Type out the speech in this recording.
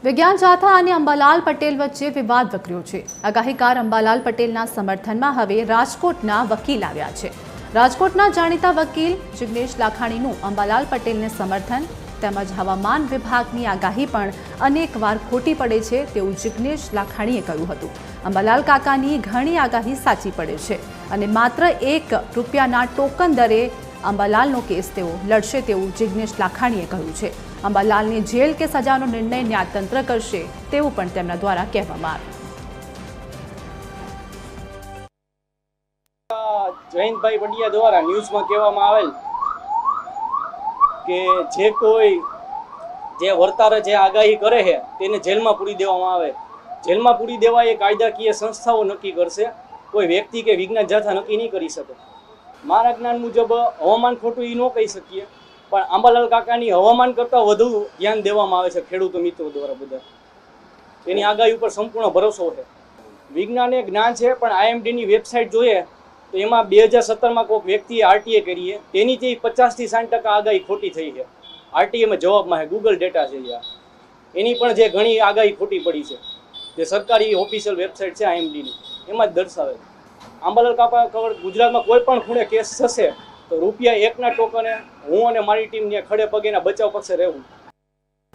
વિજ્ઞાન જાથા અને અંબાલાલ પટેલ વચ્ચે વિવાદ વકર્યો છે। આગાહીકાર અંબાલાલ પટેલના સમર્થનમાં હવે રાજકોટના વકીલ આવ્યા છે। રાજકોટના જાણીતા વકીલ જિગ્નેશ લાખાણીનું અંબાલાલ પટેલને સમર્થન તેમજ હવામાન વિભાગની આગાહી પણ અનેકવાર ખોટી પડે છે તેવું જિગ્નેશ લાખાણીએ કહ્યું હતું। અંબાલાલ કાકાની ઘણી આગાહી સાચી પડે છે અને માત્ર ₹1 ટોકન દરે અંબાલાલનો કેસ તેઓ લડશે તેવું જિગ્નેશ લાખાણીએ કહ્યું છે। અંબાલાલની જેલ કે સજાનો નિર્ણય ન્યાયતંત્ર કરશે તેવું પણ તેમના દ્વારા કહેવામાં આવ્યું। જયંતભાઈ વડિયા દ્વારા ન્યૂઝમાં કહેવામાં આવેલ કે જે કોઈ જે વર્તારે જે આગાહી કરે છે તેને જેલમાં પૂરી દેવામાં આવે। જેલમાં પૂરી દેવા એ કાયદાકીય સંસ્થાઓ નક્કી કરશે, કોઈ વ્યક્તિ કે વિજ્ઞાન જાથા નક્કી નહીં કરી શકે। મારા જ્ઞાન મુજબ હવામાન ખોટું એ ન કહી શકીએ, પણ અંબાલાલ કાકાની હવામાન કરતાં વધુ ધ્યાન દેવામાં આવે છે ખેડૂતો મિત્રો દ્વારા। બધા એની આગાહી ઉપર સંપૂર્ણ ભરોસો છે। વિજ્ઞાન એ જ્ઞાન છે, પણ IMDની વેબસાઇટ જોઈએ તો એમાં 2017માં કોઈક વ્યક્તિએ RTA કરી છે, તેની 50 થી 60% આગાહી ખોટી થઈ છે। RTAમાં જવાબમાં છે, ગૂગલ ડેટા છે એની પણ જે ઘણી આગાહી ખોટી પડી છે, જે સરકારી ઓફિશિયલ વેબસાઇટ છે IMDની, એમાં જ દર્શાવે છે। અંબાલાલ કાકા ગુજરાતમાં કોઈ પણ ખૂણે કેસ થશે તો ₹1ના ટોકને હું અને મારી ટીમને ખડે પગેના બચાવ પક્ષે રહેવું।